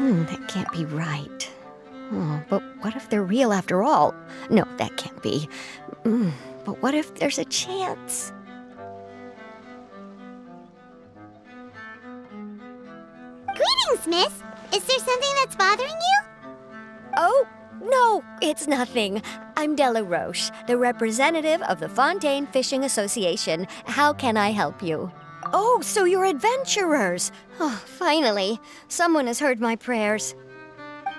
That can't be right. Oh, but what if they're real after all? No, that can't be. But what if there's a chance? Greetings, miss. Is there something that's bothering you? Oh, no, it's nothing. I'm Della Roche, the representative of the Fontaine Fishing Association. How can I help you? Oh, so you're adventurers. Oh, finally, someone has heard my prayers.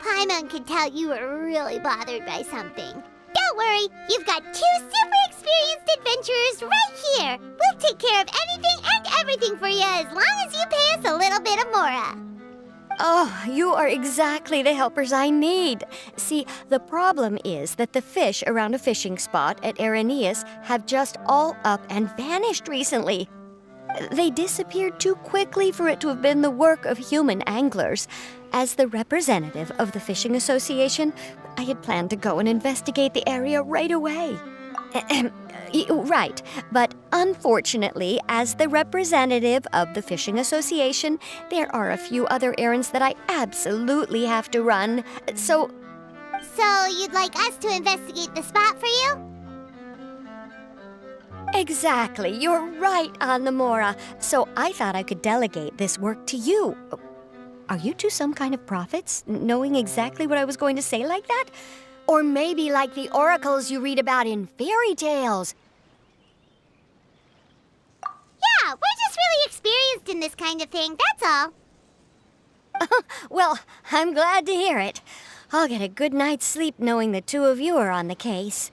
Paimon could tell you were really bothered by something. Don't worry, you've got 2 super experienced adventurers right here. We'll take care of anything and everything for you as long as you pay us a little bit of mora. Oh, you are exactly the helpers I need. See, the problem is that the fish around a fishing spot at Araneus have just all up and vanished recently. They disappeared too quickly for it to have been the work of human anglers. As the representative of the Fishing Association, I had planned to go and investigate the area right away. Right, but unfortunately, as the representative of the Fishing Association, there are a few other errands that I absolutely have to run. So you'd like us to investigate the spot for you? Exactly, you're right on the Mora. So I thought I could delegate this work to you. Are you two some kind of prophets, knowing exactly what I was going to say like that? Or maybe like the oracles you read about in fairy tales? Yeah, we're just really experienced in this kind of thing, that's all. Well, I'm glad to hear it. I'll get a good night's sleep knowing the two of you are on the case.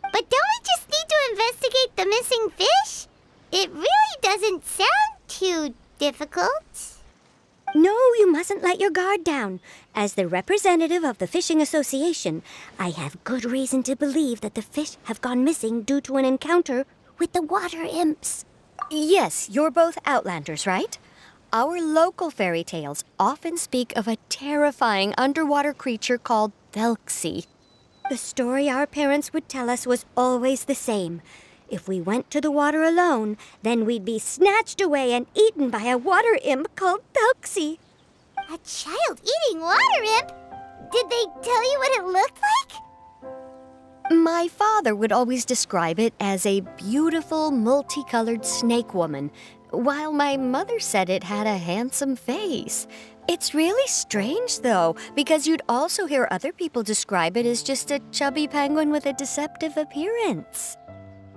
But don't we just need to investigate the missing fish? It really doesn't sound too difficult. No, you mustn't let your guard down. As the representative of the Fishing Association, I have good reason to believe that the fish have gone missing due to an encounter with the water imps. Yes, you're both Outlanders, right? Our local fairy tales often speak of a terrifying underwater creature called Thelxie. The story our parents would tell us was always the same. If we went to the water alone, then we'd be snatched away and eaten by a water imp called Thelxie. A child-eating water imp? Did they tell you what it looked like? My father would always describe it as a beautiful, multicolored snake woman, while my mother said it had a handsome face. It's really strange, though, because you'd also hear other people describe it as just a chubby penguin with a deceptive appearance.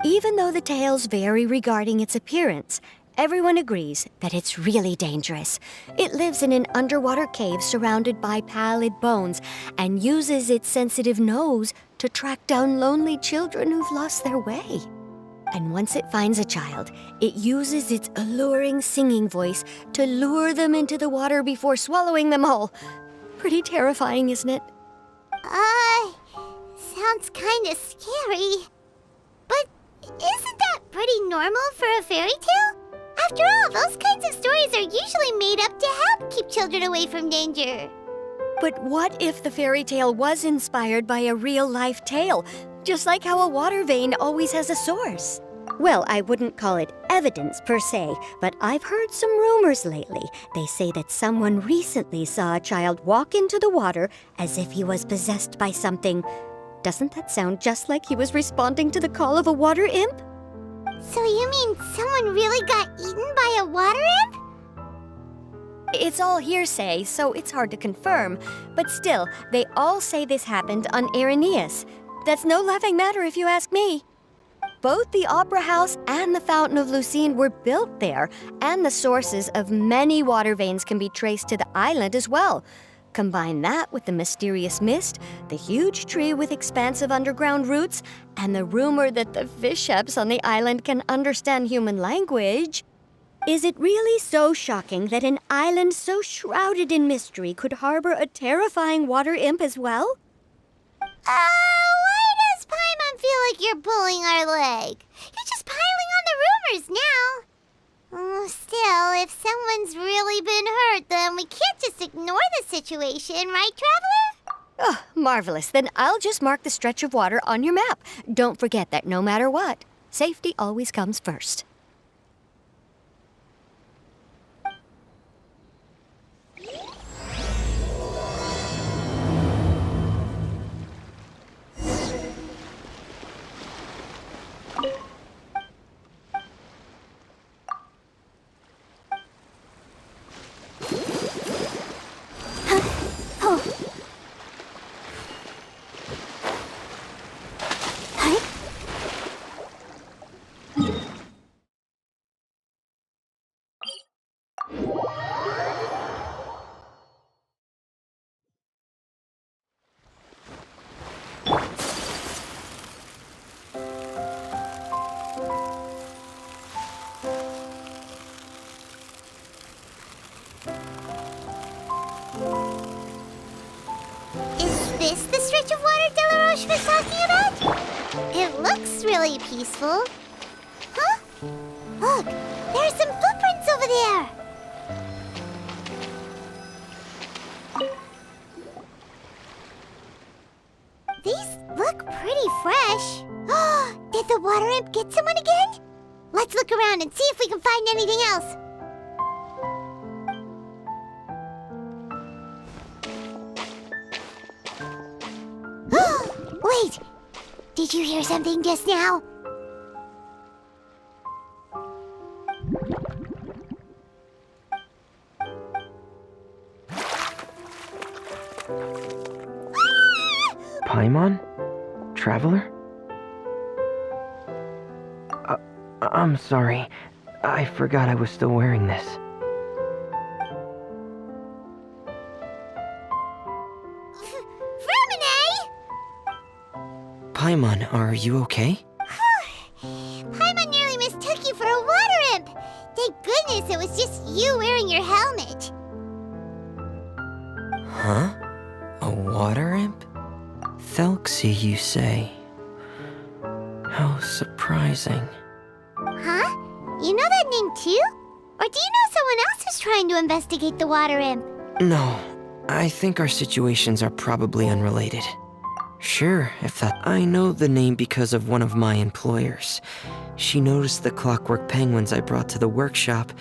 Even though the tales vary regarding its appearance, everyone agrees that it's really dangerous. It lives in an underwater cave surrounded by pallid bones and uses its sensitive nose to track down lonely children who've lost their way. And once it finds a child, it uses its alluring singing voice to lure them into the water before swallowing them all. Pretty terrifying, isn't it? Sounds kinda scary. But isn't that pretty normal for a fairy tale? After all, those kinds of stories are usually made up to help keep children away from danger. But what if the fairy tale was inspired by a real-life tale, just like how a water vein always has a source? Well, I wouldn't call it evidence per se, but I've heard some rumors lately. They say that someone recently saw a child walk into the water as if he was possessed by something. Doesn't that sound just like he was responding to the call of a water imp? So you mean someone really got eaten by a water imp? It's all hearsay, so it's hard to confirm. But still, they all say this happened on Araneus. That's no laughing matter if you ask me. Both the Opera House and the Fountain of Lucine were built there, and the sources of many water veins can be traced to the island as well. Combine that with the mysterious mist, the huge tree with expansive underground roots, and the rumor that the fish-eps on the island can understand human language. Is it really so shocking that an island so shrouded in mystery could harbor a terrifying water imp as well? Why does Paimon feel like you're pulling our leg? You're just piling on the rumors now. Still, if someone's really been hurt, then we can't just ignore the situation, right, Traveler? Oh, marvelous. Then I'll just mark the stretch of water on your map. Don't forget that no matter what, safety always comes first. Is this the stretch of water Delaroche was talking about? It looks really peaceful. Huh? Look, there are some footprints over there. These look pretty fresh. Did the water imp get someone again? Let's look around and see if we can find anything else. Wait! Did you hear something just now? Paimon? Traveler? I'm sorry. I forgot I was still wearing this. Freminet! Paimon, are you okay? Paimon nearly mistook you for a water imp. Thank goodness it was just you wearing your helmet. Huh? A water imp? Thelxie, you say? How surprising. Huh? You know that name too? Or do you know someone else is trying to investigate the water imp? No, I think our situations are probably unrelated. Sure, if that. I know the name because of one of my employers. She noticed the clockwork penguins I brought to the workshop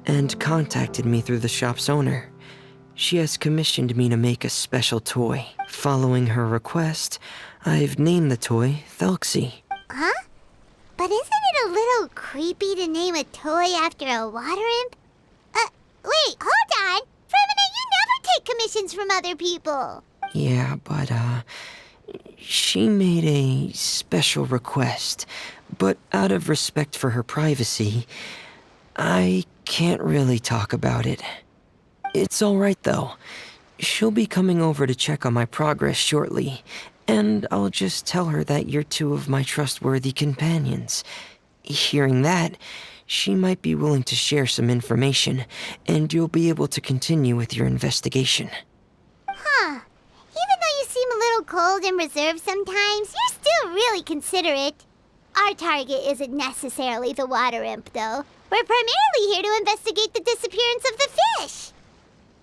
and contacted me through the shop's owner. She has commissioned me to make a special toy. Following her request, I've named the toy Thelxie. Huh? But isn't it a little creepy to name a toy after a water imp? Wait, hold on! Freminet, you never take commissions from other people! Yeah, but, she made a special request. But out of respect for her privacy, I can't really talk about it. It's alright though. She'll be coming over to check on my progress shortly, and I'll just tell her that you're two of my trustworthy companions. Hearing that, she might be willing to share some information, and you'll be able to continue with your investigation. Huh. Even though you seem a little cold and reserved sometimes, you're still really considerate. Our target isn't necessarily the water imp, though. We're primarily here to investigate the disappearance of the fish.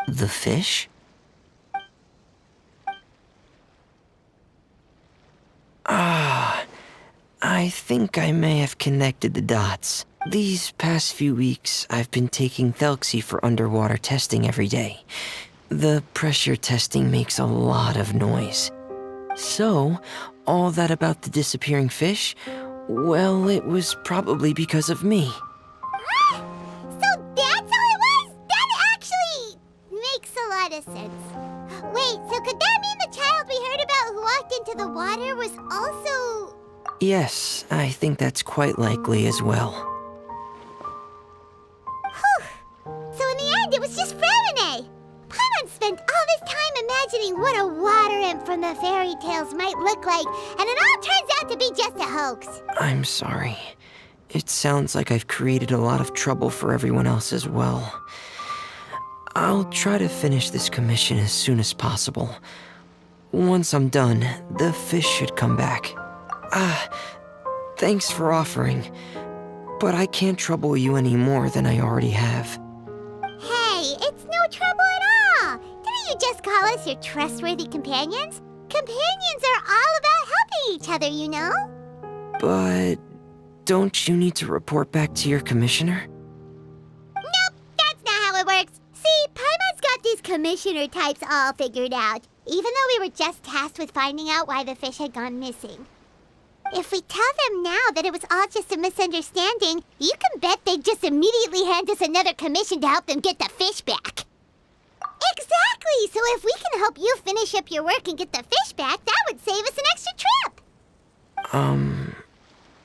The fish? I think I may have connected the dots. These past few weeks, I've been taking Thelxie for underwater testing every day. The pressure testing makes a lot of noise. So, all that about the disappearing fish? Well, it was probably because of me. So that's all it was? That actually makes a lot of sense. Wait, so could that mean the child we heard about who walked into the water was also... Yes, I think that's quite likely as well. Whew. So in the end, it was just Freminet. Paimon spent all this time imagining what a water imp from the fairy tales might look like, and it all turns out to be just a hoax. I'm sorry. It sounds like I've created a lot of trouble for everyone else as well. I'll try to finish this commission as soon as possible. Once I'm done, the fish should come back. Thanks for offering, but I can't trouble you any more than I already have. Hey, it's no trouble at all. Didn't you just call us your trustworthy companions? Companions are all about helping each other, you know? But don't you need to report back to your commissioner? Nope, that's not how it works. See, Paimon's got these commissioner types all figured out, even though we were just tasked with finding out why the fish had gone missing. If we tell them now that it was all just a misunderstanding, you can bet they'd just immediately hand us another commission to help them get the fish back. Exactly! So if we can help you finish up your work and get the fish back, that would save us an extra trip!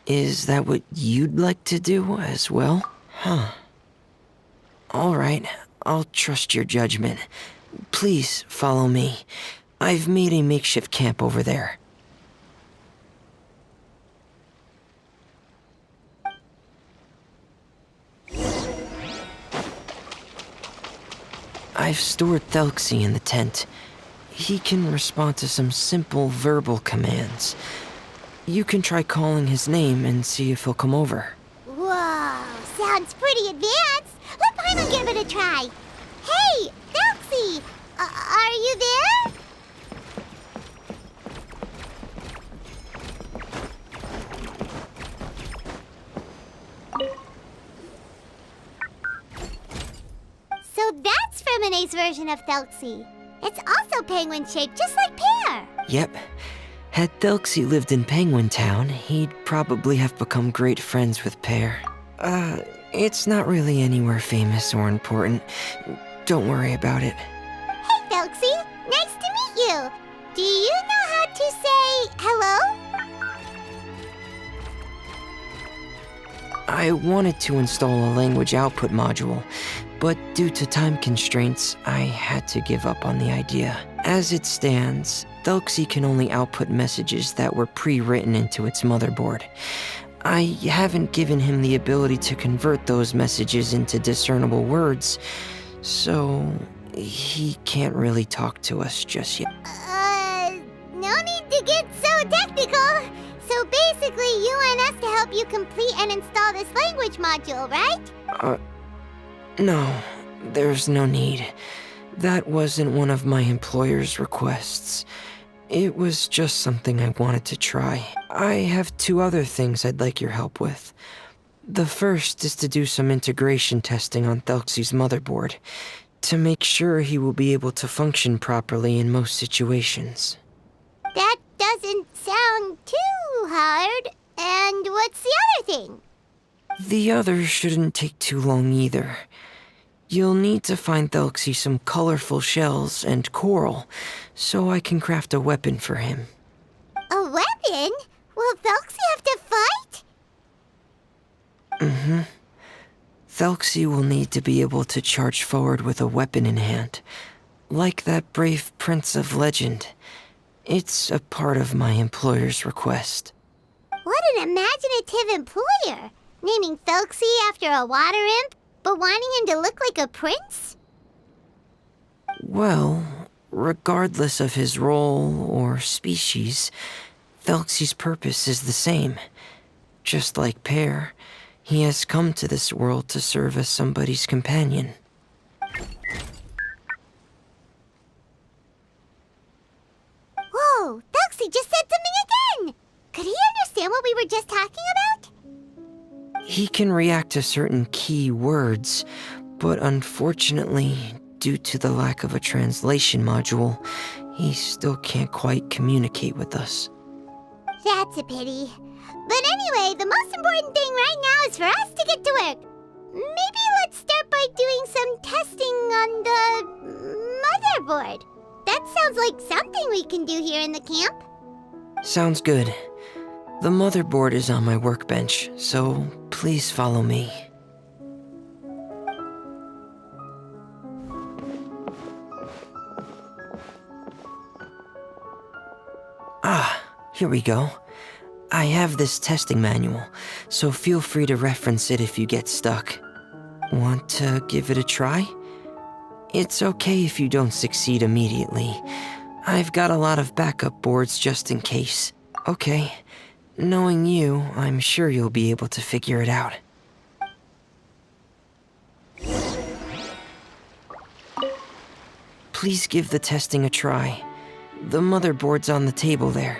Is that what you'd like to do as well? Huh. Alright, I'll trust your judgment. Please follow me. I've made a makeshift camp over there. I've stored Thelxie in the tent. He can respond to some simple verbal commands. You can try calling his name and see if he'll come over. Whoa, sounds pretty advanced. Let Paimon give it a try. Hey, Thelxie, are you there? So that's Freminet's version of Thelxie. It's also penguin-shaped, just like Pear. Yep. Had Thelxie lived in Penguin Town, he'd probably have become great friends with Pear. It's not really anywhere famous or important. Don't worry about it. Hey, Thelxie, nice to meet you. Do you know how to say hello? I wanted to install a language output module, but due to time constraints, I had to give up on the idea. As it stands, Thelxie can only output messages that were pre-written into its motherboard. I haven't given him the ability to convert those messages into discernible words, so he can't really talk to us just yet. No need to get so technical. So basically, you want us to help you complete and install this language module, right? No, there's no need. That wasn't one of my employer's requests. It was just something I wanted to try. I have 2 other things I'd like your help with. The first is to do some integration testing on Thelxie's motherboard, to make sure he will be able to function properly in most situations. That doesn't sound too hard. And what's the other thing? The other shouldn't take too long either. You'll need to find Thelxie some colorful shells and coral, so I can craft a weapon for him. A weapon? Will Thelxie have to fight? Mm-hmm. Thelxie will need to be able to charge forward with a weapon in hand, like that brave prince of legend. It's a part of my employer's request. What an imaginative employer! Naming Thelxie after a water imp, but wanting him to look like a prince? Well, regardless of his role or species, Thelxie's purpose is the same. Just like Pear, he has come to this world to serve as somebody's companion. Whoa, Thelxie just said something again! Could he understand what we were just talking about? He can react to certain key words, but unfortunately, due to the lack of a translation module, he still can't quite communicate with us. That's a pity. But anyway, the most important thing right now is for us to get to work. Maybe let's start by doing some testing on the motherboard. That sounds like something we can do here in the camp. Sounds good. The motherboard is on my workbench, so please follow me. Ah, here we go. I have this testing manual, so feel free to reference it if you get stuck. Want to give it a try? It's okay if you don't succeed immediately. I've got a lot of backup boards just in case. Okay, knowing you, I'm sure you'll be able to figure it out. Please give the testing a try. The motherboard's on the table there.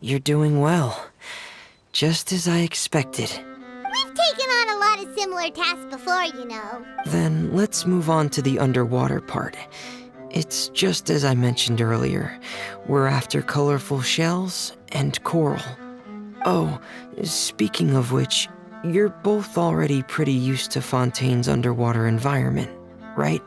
you're doing well. Just as I expected. We've taken on a lot of similar tasks before, you know. Then let's move on to the underwater part. It's just as I mentioned earlier. We're after colorful shells and coral. Oh, speaking of which, you're both already pretty used to Fontaine's underwater environment, right?